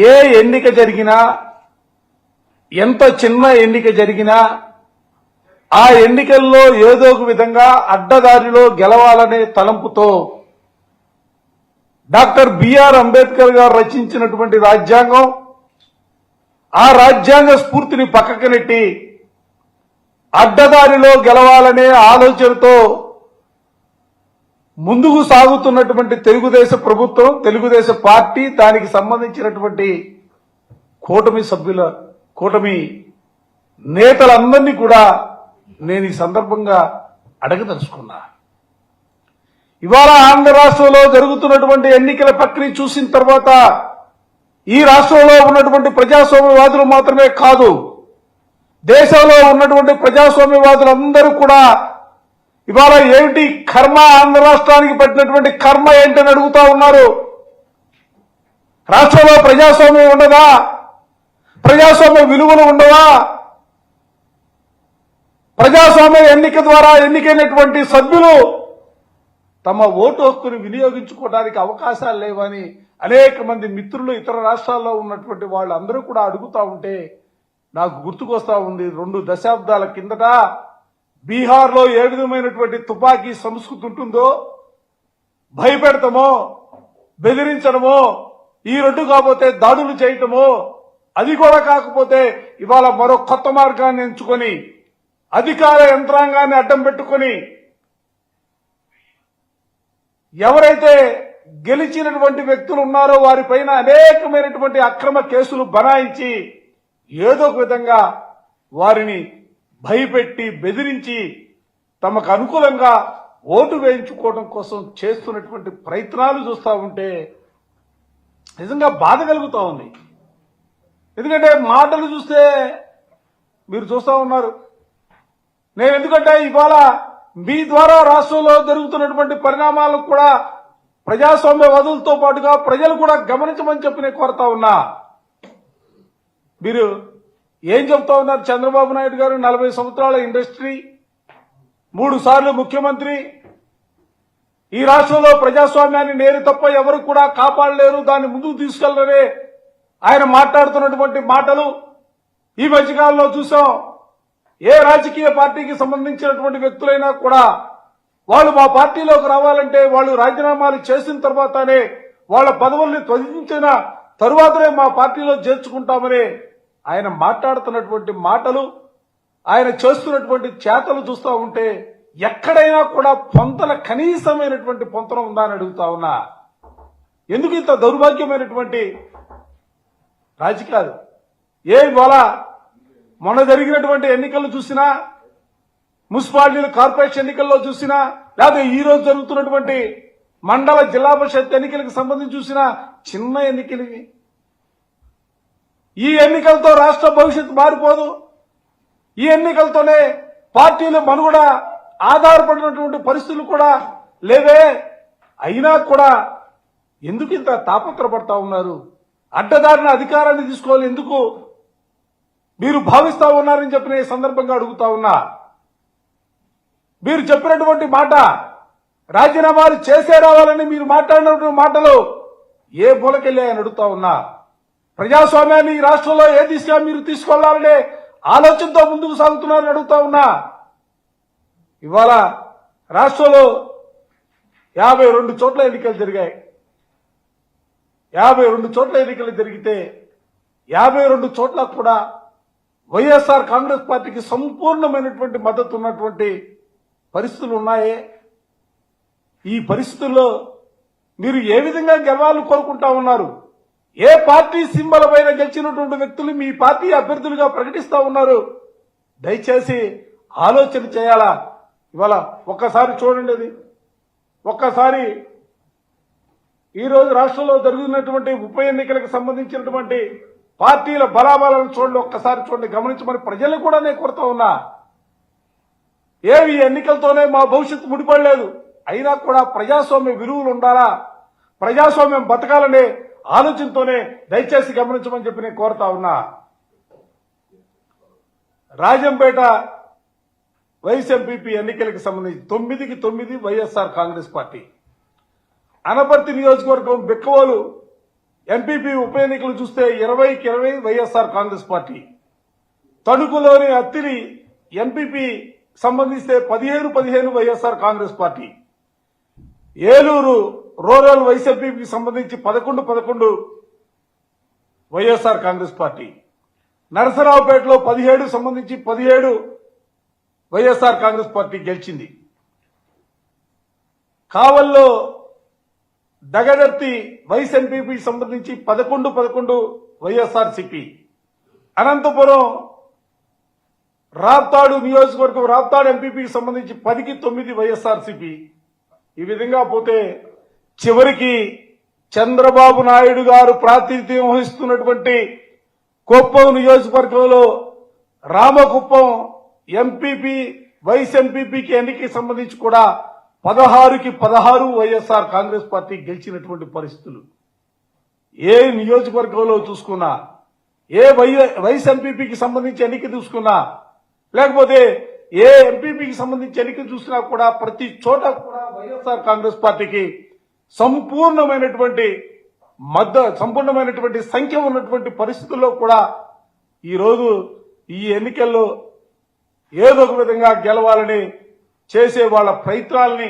ఏ ఎన్నిక జరిగినా ఎంత చిన్న ఎన్నిక జరిగినా ఆ ఎన్నికల్లో ఏదో ఒక విధంగా అడ్డదారిలో గెలవాలనే తలంపుతో డాక్టర్ బిఆర్ అంబేద్కర్ గారు రచించినటువంటి రాజ్యాంగం, ఆ రాజ్యాంగ స్ఫూర్తిని పక్కకు నెట్టి అడ్డదారిలో గెలవాలనే ఆలోచనతో ముందుకు సాగుతున్నటువంటి తెలుగుదేశం ప్రభుత్వం, తెలుగుదేశం పార్టీ, దానికి సంబంధించినటువంటి కూటమి నేతలందరినీ కూడా నేను ఈ సందర్భంగా అడగదలుచుకున్నా. ఇవాళ ఆంధ్ర రాష్ట్రంలో జరుగుతున్నటువంటి ఎన్నికల ప్రక్రియ చూసిన తర్వాత ఈ రాష్ట్రంలో ఉన్నటువంటి ప్రజాస్వామ్యవాదులు మాత్రమే కాదు, దేశంలో ఉన్నటువంటి ప్రజాస్వామ్యవాదులందరూ కూడా ఇవాళ ఏమిటి కర్మ, ఆంధ్ర రాష్ట్రానికి పట్టినటువంటి కర్మ ఏంటని అడుగుతా ఉన్నారు. రాష్ట్రంలో ప్రజాస్వామ్యం ఉండదా? ప్రజాస్వామ్య విలువలు ఉండవా? ప్రజాస్వామ్య ఎన్నిక ద్వారా ఎన్నికైనటువంటి సభ్యులు తమ ఓటు హక్కును వినియోగించుకోవడానికి అవకాశాలు లేవని అనేక మంది మిత్రులు ఇతర రాష్ట్రాల్లో ఉన్నటువంటి వాళ్ళందరూ కూడా అడుగుతా ఉంటే నాకు గుర్తుకొస్తా ఉంది, 2 దశాబ్దాల కిందట బీహార్లో ఏ విధమైనటువంటి తుపాకీ సంస్కృతి ఉంటుందో, భయపెడతామో, బెదిరించడమో, ఈ 2 కాకపోతే దాడులు చేయటమో, అది కూడా కాకపోతే ఇవాళ మరో కొత్త మార్గాన్ని ఎంచుకొని అధికార యంత్రాంగాన్ని అడ్డం పెట్టుకొని ఎవరైతే గెలిచినటువంటి వ్యక్తులు ఉన్నారో వారిపైన అనేకమైనటువంటి అక్రమ కేసులు బనాయించి ఏదో ఒక విధంగా వారిని భయపెట్టి బెదిరించి తమకు అనుకూలంగా ఓటు వేయించుకోవడం కోసం చేస్తున్నటువంటి ప్రయత్నాలు చూస్తూ ఉంటే నిజంగా బాధ కలుగుతూ ఉంది. ఎందుకంటే మాటలు చూస్తే మీరు చూస్తూ ఉన్నారు. నేను ఎందుకంటే ఇవాళ మీ ద్వారా రాష్ట్రంలో జరుగుతున్నటువంటి పరిణామాలకు కూడా ప్రజాస్వామ్యవాదులతో పాటుగా ప్రజలు కూడా గమనించమని చెప్పి నేను కోరుతా ఉన్నా. మీరు ఏం చెప్తా ఉన్నారు? చంద్రబాబు నాయుడు గారు 40 సంవత్సరాల ఇండస్ట్రీ, 3 సార్లు ముఖ్యమంత్రి, ఈ రాష్ట్రంలో ప్రజాస్వామ్యాన్ని నేను తప్ప ఎవరు కూడా కాపాడలేరు, దాన్ని ముందుకు తీసుకెళ్లరే ఆయన మాట్లాడుతున్నటువంటి మాటలు ఈ మధ్యకాలంలో చూసాం. ఏ రాజకీయ పార్టీకి సంబంధించినటువంటి వ్యక్తులైనా కూడా వాళ్ళు మా పార్టీలోకి రావాలంటే వాళ్ళు రాజీనామాలు చేసిన తర్వాతనే, వాళ్ళ పదవుల్ని త్యజించిన తరువాతనే మా పార్టీలో చేర్చుకుంటామని ఆయన మాట్లాడుతున్నటువంటి మాటలు, ఆయన చేస్తున్నటువంటి చేతలు చూస్తూ ఉంటే ఎక్కడైనా కూడా కనీసమైనటువంటి పొంతన ఉందా అని అడుగుతా ఉన్నా. ఎందుకు ఇంత దౌర్భాగ్యమైనటువంటి రాజకీయాలు? ఇవాళ మొన్న జరిగినటువంటి ఎన్నికలు చూసినా, మున్సిపాలిటీలు కార్పొరేషన్ ఎన్నికల్లో చూసినా, లేదా ఈ రోజు జరుగుతున్నటువంటి మండల జిల్లా పరిషత్ ఎన్నికలకు సంబంధించి చూసినా చిన్న ఎన్నికలు. ఈ ఎన్నికలతో రాష్ట్ర భవిష్యత్తు మారిపోదు. ఈ ఎన్నికలతోనే పార్టీలు మనుగడ ఆధారపడినటువంటి పరిస్థితులు కూడా లేవే. అయినా కూడా ఎందుకు ఇంత తాపత్రపడతా ఉన్నారు? అడ్డదారిన అధికారాన్ని తీసుకోవాలి ఎందుకు మీరు భావిస్తా ఉన్నారని చెప్పిన ఈ సందర్భంగా అడుగుతా ఉన్నా. మీరు చెప్పినటువంటి మాట, రాజీనామాలు చేసే రావాలని మీరు మాట్లాడినటువంటి మాటలు ఏ మూలకెళ్ళాయని అడుగుతా ఉన్నా. ప్రజాస్వామ్యాన్ని ఈ రాష్ట్రంలో ఏ దిశగా మీరు తీసుకెళ్లాలనే ఆలోచనతో ముందుకు సాగుతున్నారని అడుగుతా ఉన్నా. ఇవాళ రాష్ట్రంలో 52 చోట్ల ఎన్నికలు జరిగాయి. 52 చోట్ల ఎన్నికలు జరిగితే 52 చోట్ల కూడా వైఎస్ఆర్ కాంగ్రెస్ పార్టీకి సంపూర్ణమైనటువంటి మద్దతు ఉన్నటువంటి పరిస్థితులు ఉన్నాయే. ఈ పరిస్థితుల్లో మీరు ఏ విధంగా గెలవాలని కోరుకుంటా ఉన్నారు? ఏ పార్టీ సింబల్ పైన గెలిచినటువంటి వ్యక్తులు మీ పార్టీ అభ్యర్థులుగా ప్రకటిస్తా ఉన్నారు? దయచేసి ఆలోచన చేయాలా. ఇవాళ ఒక్కసారి చూడండి, అది ఒక్కసారి ఈరోజు రాష్ట్రంలో జరుగుతున్నటువంటి ఉప ఎన్నికలకు సంబంధించినటువంటి పార్టీల బలాబలాలను చూడండి, ఒక్కసారి చూడండి, గమనించమని ప్రజలు కూడా నేను కోరుతా ఉన్నా. ఈ ఎన్నికలతోనే మా భవిష్యత్తు ముడిపడలేదు, అయినా కూడా ప్రజాస్వామ్య విలువలు ఉండాలా, ప్రజాస్వామ్యం బతకాలనే ఆలోచనతోనే దయచేసి గమనించమని చెప్పి నేను కోరుతా ఉన్నా. రాజంపేట వైస్ ఎంపీపీ ఎన్నికలకు సంబంధించి 9కి 9 వైఎస్ఆర్ కాంగ్రెస్ పార్టీ. అనపర్తి నియోజకవర్గం బిక్కవోలు ఎంపీపీ ఉప ఎన్నికలు చూస్తే 20కి 20 వైఎస్ఆర్ కాంగ్రెస్ పార్టీ. తణుకులోని అత్తిలి ఎంపీపీ సంబంధిస్తే 17-15 వైఎస్ఆర్ కాంగ్రెస్ పార్టీ. ఏలూరు రూరల్ వైస్ ఎంపీకి సంబంధించి 11-11 వైఎస్ఆర్ కాంగ్రెస్ పార్టీ. నరసరావుపేటలో 17 సంబంధించి 17 వైఎస్ఆర్ కాంగ్రెస్ పార్టీ గెలిచింది. కావల్లో దగదర్తి వైస్ ఎంపీపీ సంబంధించి 11-11 వైఎస్ఆర్సీపీ. అనంతపురం రాప్తాడు నియోజకవర్గం రాప్తాడు ఎంపీపీకి సంబంధించి 10కి 9 వైఎస్ఆర్సీపీ. ఈ విధంగా పోతే చివరికి చంద్రబాబు నాయుడు గారు ప్రాతినిధ్యం వహిస్తున్నటువంటి కుప్పం నియోజకవర్గంలో రామకుప్పం ఎంపీపీ వైస్ ఎంపీపీకి ఎన్నికకి సంబంధించి కూడా 16కి 16 వైఎస్ఆర్ కాంగ్రెస్ పార్టీ గెలిచినటువంటి పరిస్థితులు. ఏ నియోజకవర్గంలో చూసుకున్నా, ఏ వైస్ ఎంపీపీకి సంబంధించి ఎన్నిక చూసుకున్నా, లేకపోతే ఏ ఎంపీపీకి సంబంధించి ఎన్నిక చూసినా కూడా ప్రతి చోట కూడా వైఎస్ఆర్ కాంగ్రెస్ పార్టీకి సంపూర్ణమైనటువంటి సంఖ్య ఉన్నటువంటి పరిస్థితుల్లో కూడా ఈరోజు ఈ ఎన్నికల్లో ఏదో ఒక విధంగా గెలవాలని చేసే వాళ్ళ ప్రయత్నాలని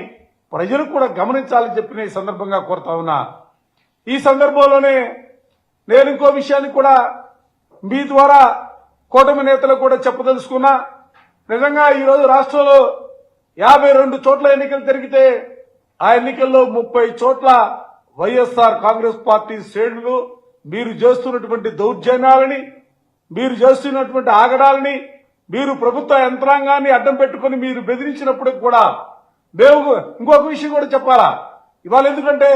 ప్రజలు కూడా గమనించాలని చెప్పిన ఈ సందర్భంగా కోరుతా ఉన్నా. ఈ సందర్భంలోనే నేను ఇంకో విషయాన్ని కూడా మీ ద్వారా కూటమి నేతలకు కూడా చెప్పదలుచుకున్నా. నిజంగా ఈరోజు రాష్ట్రంలో 52 చోట్ల ఎన్నికలు జరిగితే ఆ ఎన్నికల్లో 30 చోట్ల వైఎస్ఆర్ కాంగ్రెస్ పార్టీ శ్రేణులు మీరు చేస్తున్నటువంటి దౌర్జన్యాలని, మీరు చేస్తున్నటువంటి ఆగడాలని, మీరు ప్రభుత్వ యంత్రాంగాన్ని అడ్డం పెట్టుకుని మీరు బెదిరించినప్పుడు కూడా మేము ఇంకొక విషయం కూడా చెప్పాలా ఇవాళ. ఎందుకంటే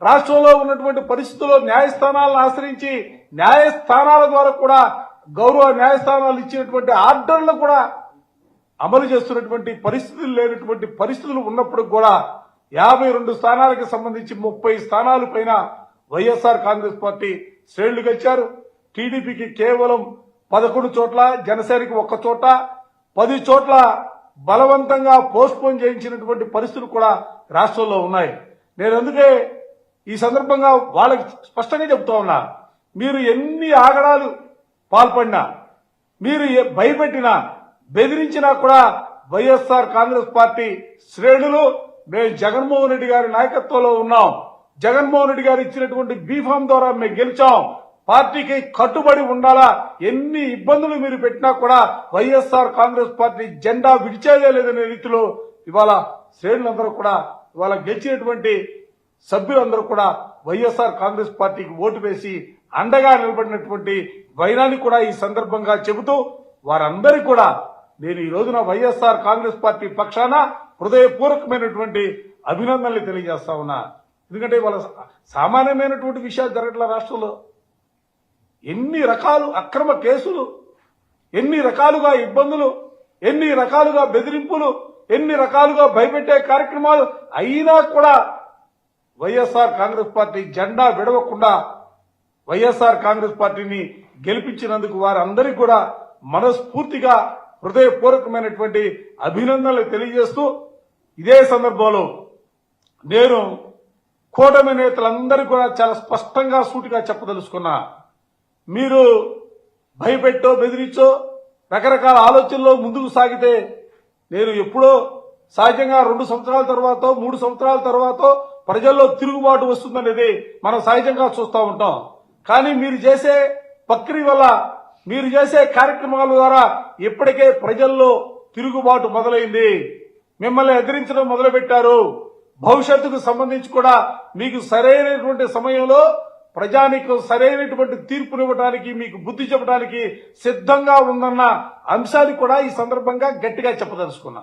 రాష్ట్రంలో ఉన్నటువంటి పరిస్థితుల్లో న్యాయస్థానాలను ఆశ్రయించి న్యాయస్థానాల ద్వారా కూడా గౌరవ న్యాయస్థానాలు ఇచ్చినటువంటి ఆర్డర్లు కూడా అమలు చేస్తున్నటువంటి పరిస్థితులు లేనటువంటి పరిస్థితులు ఉన్నప్పుడు కూడా 52 స్థానాలకు సంబంధించి 30 స్థానాల పైన వైఎస్ఆర్ కాంగ్రెస్ పార్టీ శ్రేణులు గెలిచారు. టీడీపీకి కేవలం 11 చోట్ల, జనసేనకి 1 చోట, 10 చోట్ల బలవంతంగా పోస్ట్పోన్ చేయించినటువంటి పరిస్థితులు కూడా రాష్ట్రంలో ఉన్నాయి. నేను అందుకే ఈ సందర్భంగా వాళ్ళకి స్పష్టంగా చెప్తా ఉన్నా, మీరు ఎన్ని ఆగడాలు పాల్పడినా, మీరు భయపెట్టినా, బెదిరించినా కూడా వైఎస్ఆర్ కాంగ్రెస్ పార్టీ శ్రేణులు మేము జగన్మోహన్ రెడ్డి గారి నాయకత్వంలో ఉన్నాం, జగన్మోహన్ రెడ్డి గారు ఇచ్చినటువంటి బీఫామ్ ద్వారా మేము గెలిచాం, పార్టీకి కట్టుబడి ఉండాలా, ఎన్ని ఇబ్బందులు మీరు పెట్టినా కూడా వైఎస్ఆర్ కాంగ్రెస్ పార్టీ జెండా విడిచేదే లేదనే రీతిలో ఇవాళ శ్రేణులందరూ కూడా ఇవాళ గెలిచినటువంటి సభ్యులందరూ కూడా వైఎస్ఆర్ కాంగ్రెస్ పార్టీకి ఓటు వేసి అండగా నిలబడినటువంటి వైనాన్ని కూడా ఈ సందర్భంగా చెబుతూ వారందరికీ కూడా నేను ఈ రోజున వైఎస్ఆర్ కాంగ్రెస్ పార్టీ పక్షాన హృదయపూర్వకమైనటువంటి అభినందనలు తెలియజేస్తా ఉన్నా. ఎందుకంటే వాళ్ళ సామాన్యమైనటువంటి విషయాలు జరగట్ల రాష్ట్రంలో. ఎన్ని రకాలు అక్రమ కేసులు, ఎన్ని రకాలుగా ఇబ్బందులు, ఎన్ని రకాలుగా బెదిరింపులు, ఎన్ని రకాలుగా భయపెట్టే కార్యక్రమాలు అయినా కూడా వైఎస్ఆర్ కాంగ్రెస్ పార్టీ జెండా విడవకుండా వైఎస్ఆర్ కాంగ్రెస్ పార్టీని గెలిపించినందుకు వారందరికీ కూడా మనస్ఫూర్తిగా హృదయపూర్వకమైనటువంటి అభినందనలు తెలియజేస్తూ ఇదే సందర్భంలో నేను కూటమి నేతలందరికీ కూడా చాలా స్పష్టంగా సూటిగా చెప్పదలుచుకున్నా. మీరు భయపెట్టో బెదిరించో రకరకాల ఆలోచనలో ముందుకు సాగితే నేను ఎప్పుడో సహజంగా 2 సంవత్సరాల తర్వాత 3 సంవత్సరాల తర్వాత ప్రజల్లో తిరుగుబాటు వస్తుందనేది మనం సహజంగా చూస్తూ ఉంటాం. కానీ మీరు చేసే ప్రక్రియ వల్ల, మీరు చేసే కార్యక్రమాల ద్వారా ఇప్పటికే ప్రజల్లో తిరుగుబాటు మొదలైంది. మిమ్మల్ని ఎదిరించడం మొదలుపెట్టారు. భవిష్యత్తుకు సంబంధించి కూడా మీకు సరైనటువంటి సమయంలో ప్రజానికి సరైనటువంటి తీర్పునివ్వడానికి, మీకు బుద్ధి చెప్పడానికి సిద్ధంగా ఉందన్న అంశాన్ని కూడా ఈ సందర్భంగా గట్టిగా చెప్పదలుచుకున్నా.